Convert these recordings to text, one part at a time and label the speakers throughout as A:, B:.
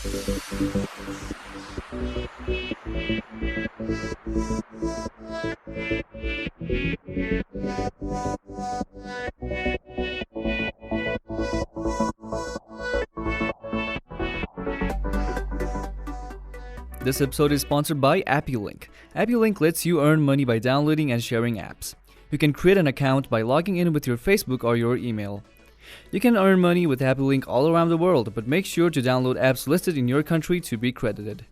A: This episode is sponsored by AppyLink. AppyLink lets you earn money by downloading and sharing apps. You can create an account by logging in with your Facebook or your email. You can earn money with AppyLink all around the world, but make sure to download apps listed in your country to be credited.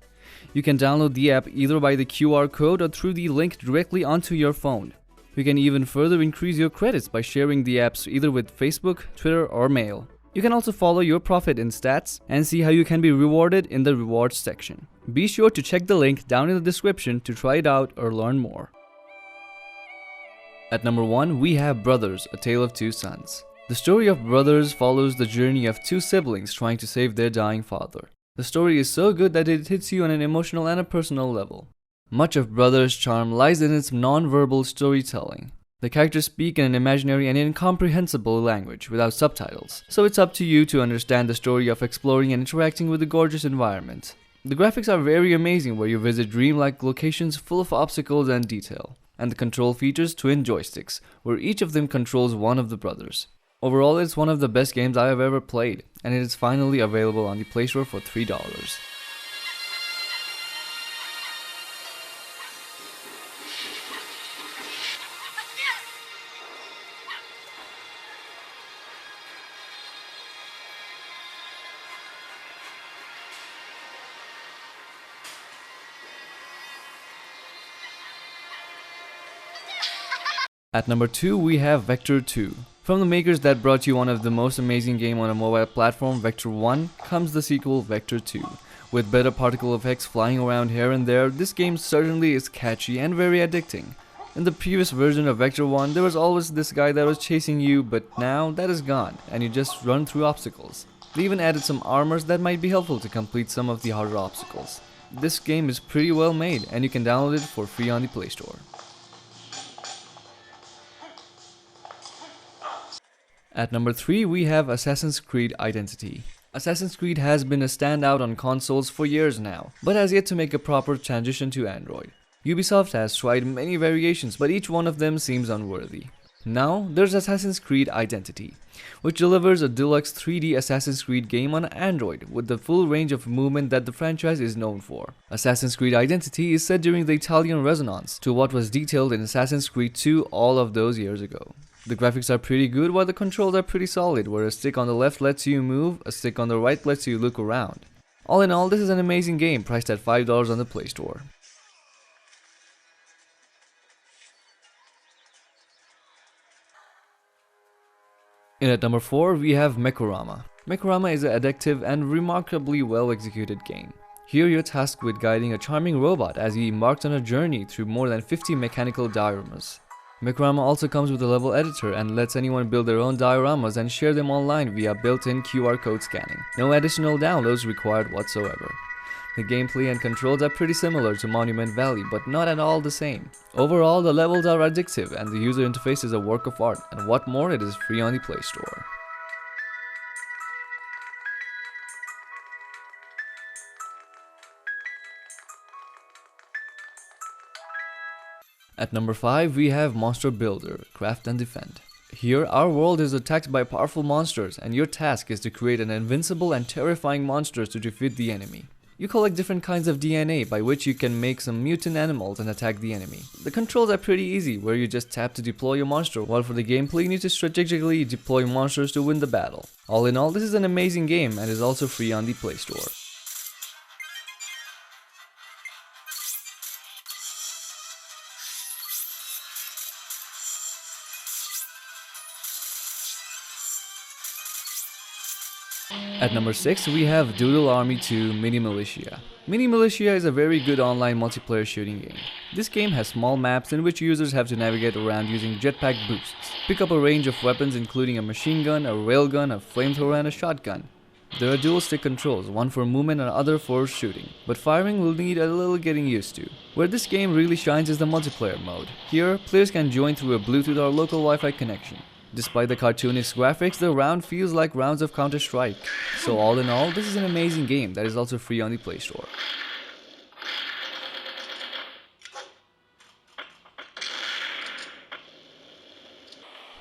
A: You can download the app either by the QR code or through the link directly onto your phone. You can even further increase your credits by sharing the apps either with Facebook, Twitter, or mail. You can also follow your profit in stats and see how you can be rewarded in the rewards section. Be sure to check the link down in the description to try it out or learn more. At number 1, we have Brothers, A Tale of Two Sons. The story of Brothers follows the journey of two siblings trying to save their dying father. The story is so good that it hits you on an emotional and a personal level. Much of Brothers' charm lies in its non-verbal storytelling. The characters speak in an imaginary and incomprehensible language without subtitles, so it's up to you to understand the story of exploring and interacting with the gorgeous environment. The graphics are very amazing, where you visit dreamlike locations full of obstacles and detail, and the control features twin joysticks, where each of them controls one of the brothers. Overall, it's one of the best games I have ever played, and it is finally available on the Play Store for $3. At number 2, we have Vector 2. From the makers that brought you one of the most amazing games on a mobile platform, Vector 1, comes the sequel Vector 2. With better particle effects flying around here and there, this game certainly is catchy and very addicting. In the previous version of Vector 1, there was always this guy that was chasing you, but now that is gone, and you just run through obstacles. They even added some armors that might be helpful to complete some of the harder obstacles. This game is pretty well made, and you can download it for free on the Play Store. At number 3, we have Assassin's Creed Identity. Assassin's Creed has been a standout on consoles for years now, but has yet to make a proper transition to Android. Ubisoft has tried many variations, but each one of them seems unworthy. Now, there's Assassin's Creed Identity, which delivers a deluxe 3D Assassin's Creed game on Android with the full range of movement that the franchise is known for. Assassin's Creed Identity is set during the Italian Renaissance to what was detailed in Assassin's Creed 2 all of those years ago. The graphics are pretty good, while the controls are pretty solid, where a stick on the left lets you move, a stick on the right lets you look around. All in all, this is an amazing game priced at $5 on the Play Store. And at number 4, we have Mekorama. Mekorama is an addictive and remarkably well executed game. Here you're tasked with guiding a charming robot as he embarks on a journey through more than 50 mechanical dioramas. Mekorama also comes with a level editor and lets anyone build their own dioramas and share them online via built-in QR code scanning. No additional downloads required whatsoever. The gameplay and controls are pretty similar to Monument Valley, but not at all the same. Overall, the levels are addictive and the user interface is a work of art, and what more, it is free on the Play Store. At number 5, we have Monster Builder, Craft and Defend. Here, our world is attacked by powerful monsters, and your task is to create an invincible and terrifying monsters to defeat the enemy. You collect different kinds of DNA, by which you can make some mutant animals and attack the enemy. The controls are pretty easy, where you just tap to deploy your monster, while for the gameplay you need to strategically deploy monsters to win the battle. All in all, this is an amazing game and is also free on the Play Store. At number 6, we have Doodle Army 2 Mini Militia. Mini Militia is a very good online multiplayer shooting game. This game has small maps in which users have to navigate around using jetpack boosts, pick up a range of weapons including a machine gun, a railgun, a flamethrower and a shotgun. There are dual stick controls, one for movement and other for shooting, but firing will need a little getting used to. Where this game really shines is the multiplayer mode. Here, players can join through a Bluetooth or local Wi-Fi connection. Despite the cartoonish graphics, the round feels like rounds of Counter-Strike. So all in all, this is an amazing game that is also free on the Play Store.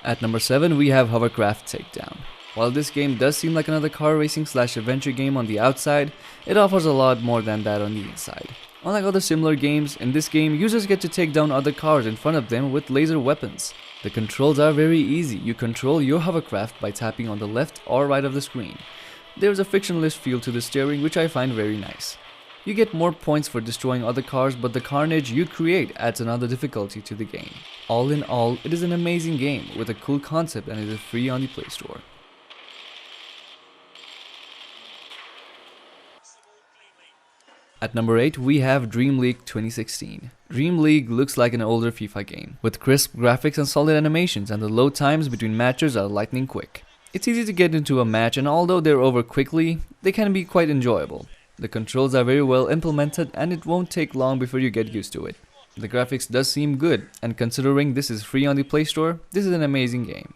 A: At number 7, we have Hovercraft Takedown. While this game does seem like another car racing / adventure game on the outside, it offers a lot more than that on the inside. Unlike other similar games, in this game, users get to take down other cars in front of them with laser weapons. The controls are very easy. You control your hovercraft by tapping on the left or right of the screen. There's a frictionless feel to the steering, which I find very nice. You get more points for destroying other cars, but the carnage you create adds another difficulty to the game. All in all, it is an amazing game with a cool concept and it is free on the Play Store. At number 8, we have Dream League 2016. Dream League looks like an older FIFA game, with crisp graphics and solid animations, and the load times between matches are lightning quick. It's easy to get into a match, and although they're over quickly, they can be quite enjoyable. The controls are very well implemented and it won't take long before you get used to it. The graphics does seem good, and considering this is free on the Play Store, this is an amazing game.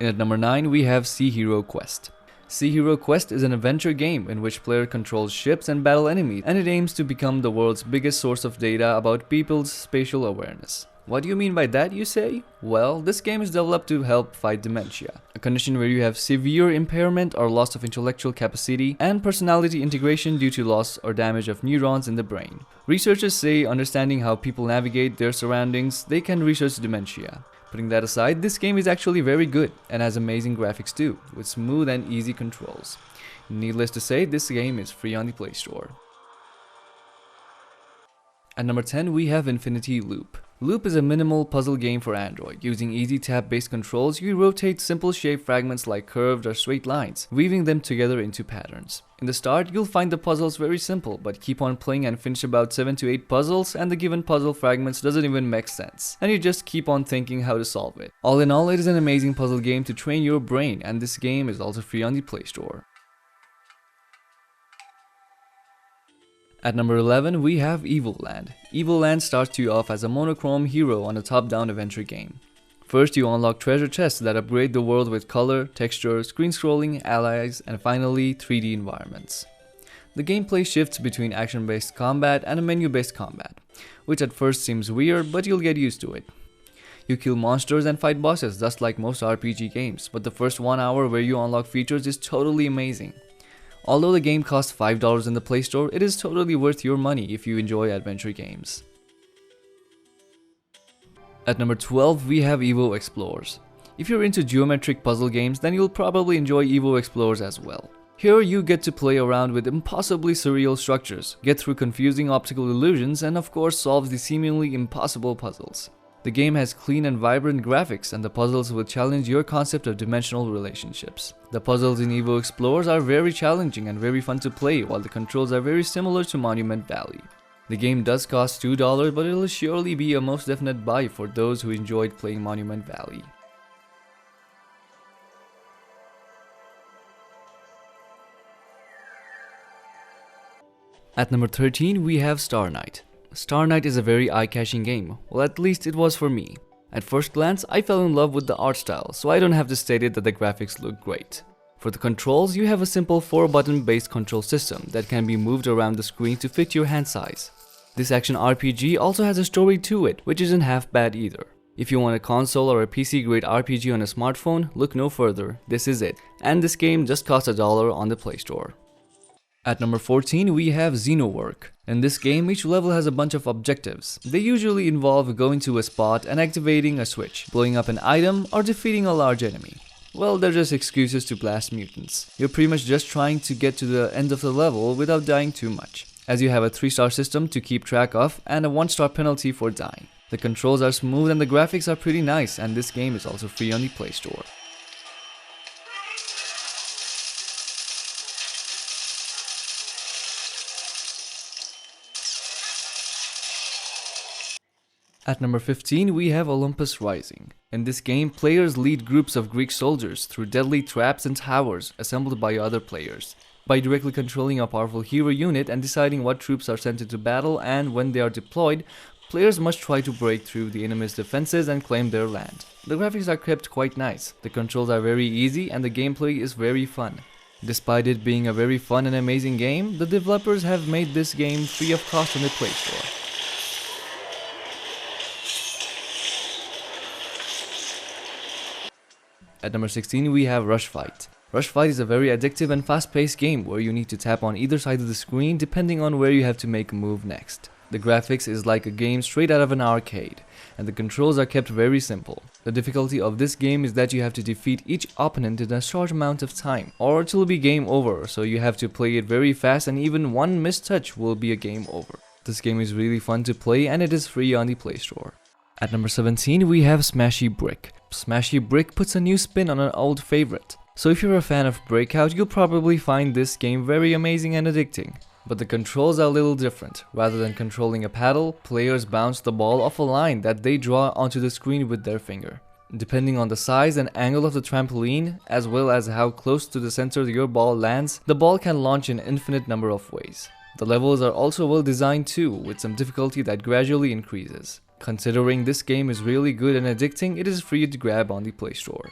A: And at number 9, we have Sea Hero Quest. Sea Hero Quest is an adventure game in which player controls ships and battle enemies, and it aims to become the world's biggest source of data about people's spatial awareness. What do you mean by that, you say? Well, this game is developed to help fight dementia, a condition where you have severe impairment or loss of intellectual capacity and personality integration due to loss or damage of neurons in the brain. Researchers say understanding how people navigate their surroundings, they can research dementia. Putting that aside, this game is actually very good and has amazing graphics too, with smooth and easy controls. Needless to say, this game is free on the Play Store. At number 10, we have Infinity Loop. Loop is a minimal puzzle game for Android. Using easy tap-based controls, you rotate simple shape fragments like curved or straight lines, weaving them together into patterns. In the start, you'll find the puzzles very simple, but keep on playing and finish about 7 to 8 puzzles, and the given puzzle fragments doesn't even make sense, and you just keep on thinking how to solve it. All in all, it is an amazing puzzle game to train your brain, and this game is also free on the Play Store. At number 11, we have Evoland. Evoland starts you off as a monochrome hero on a top-down adventure game. First, you unlock treasure chests that upgrade the world with color, texture, screen scrolling, allies, and finally 3D environments. The gameplay shifts between action-based combat and a menu-based combat, which at first seems weird, but you'll get used to it. You kill monsters and fight bosses just like most RPG games, but the first 1 hour where you unlock features is totally amazing. Although the game costs $5 in the Play Store, it is totally worth your money if you enjoy adventure games. At number 12, we have Evo Explorers. If you're into geometric puzzle games, then you'll probably enjoy Evo Explorers as well. Here you get to play around with impossibly surreal structures, get through confusing optical illusions, and of course solve the seemingly impossible puzzles. The game has clean and vibrant graphics, and the puzzles will challenge your concept of dimensional relationships. The puzzles in Evo Explorers are very challenging and very fun to play, while the controls are very similar to Monument Valley. The game does cost $2, but it will surely be a most definite buy for those who enjoyed playing Monument Valley. At number 13, we have Star Knight. Star Knight is a very eye-catching game, well at least it was for me. At first glance, I fell in love with the art style, so I don't have to state it that the graphics look great. For the controls, you have a simple 4-button based control system that can be moved around the screen to fit your hand size. This action RPG also has a story to it, which isn't half bad either. If you want a console or a PC grade RPG on a smartphone, look no further, this is it. And this game just costs $1 on the Play Store. At number 14, we have Xenowerk. In this game, each level has a bunch of objectives. They usually involve going to a spot and activating a switch, blowing up an item, or defeating a large enemy. Well, they're just excuses to blast mutants. You're pretty much just trying to get to the end of the level without dying too much, as you have a 3-star system to keep track of and a 1-star penalty for dying. The controls are smooth and the graphics are pretty nice, and this game is also free on the Play Store. At number 15, we have Olympus Rising. In this game, players lead groups of Greek soldiers through deadly traps and towers assembled by other players. By directly controlling a powerful hero unit and deciding what troops are sent into battle and when they are deployed, players must try to break through the enemy's defenses and claim their land. The graphics are kept quite nice, the controls are very easy, and the gameplay is very fun. Despite it being a very fun and amazing game, the developers have made this game free of cost on the Play Store. At number 16 we have Rush Fight. Rush Fight is a very addictive and fast-paced game where you need to tap on either side of the screen depending on where you have to make a move next. The graphics is like a game straight out of an arcade, and the controls are kept very simple. The difficulty of this game is that you have to defeat each opponent in a short amount of time, or it will be game over, so you have to play it very fast and even one mistouch will be a game over. This game is really fun to play and it is free on the Play Store. At number 17 we have Smashy Brick. Smashy Brick puts a new spin on an old favorite. So if you're a fan of Breakout, you'll probably find this game very amazing and addicting. But the controls are a little different. Rather than controlling a paddle, players bounce the ball off a line that they draw onto the screen with their finger. Depending on the size and angle of the trampoline, as well as how close to the center your ball lands, the ball can launch in an infinite number of ways. The levels are also well designed too, with some difficulty that gradually increases. Considering this game is really good and addicting, it is free to grab on the Play Store.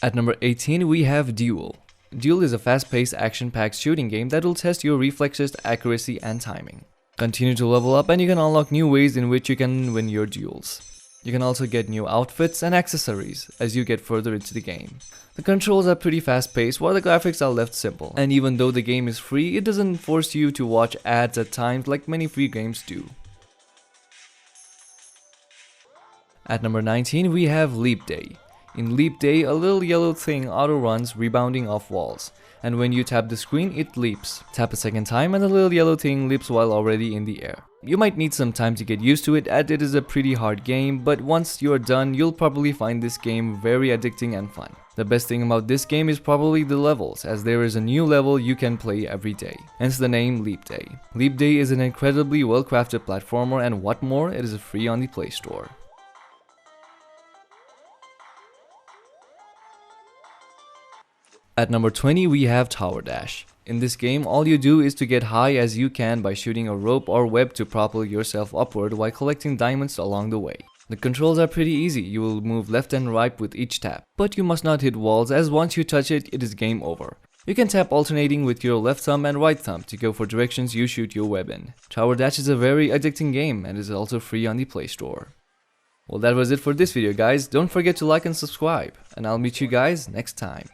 A: At number 18 we have Deul. Deul is a fast-paced action-packed shooting game that will test your reflexes, accuracy and timing. Continue to level up and you can unlock new ways in which you can win your duels. You can also get new outfits and accessories as you get further into the game. The controls are pretty fast-paced while the graphics are left simple, and even though the game is free, it doesn't force you to watch ads at times like many free games do. At number 19 we have Leap Day. In Leap Day, a little yellow thing auto-runs rebounding off walls, and when you tap the screen, it leaps. Tap a second time and the little yellow thing leaps while already in the air. You might need some time to get used to it as it is a pretty hard game, but once you're done, you'll probably find this game very addicting and fun. The best thing about this game is probably the levels, as there is a new level you can play every day, hence the name Leap Day. Leap Day is an incredibly well-crafted platformer, and what more, it is free on the Play Store. At number 20 we have Tower Dash. In this game, all you do is to get high as you can by shooting a rope or web to propel yourself upward while collecting diamonds along the way. The controls are pretty easy, you will move left and right with each tap, but you must not hit walls as once you touch it, it is game over. You can tap alternating with your left thumb and right thumb to go for directions you shoot your web in. Tower Dash is a very addicting game and is also free on the Play Store. Well, that was it for this video guys, don't forget to like and subscribe, and I'll meet you guys next time.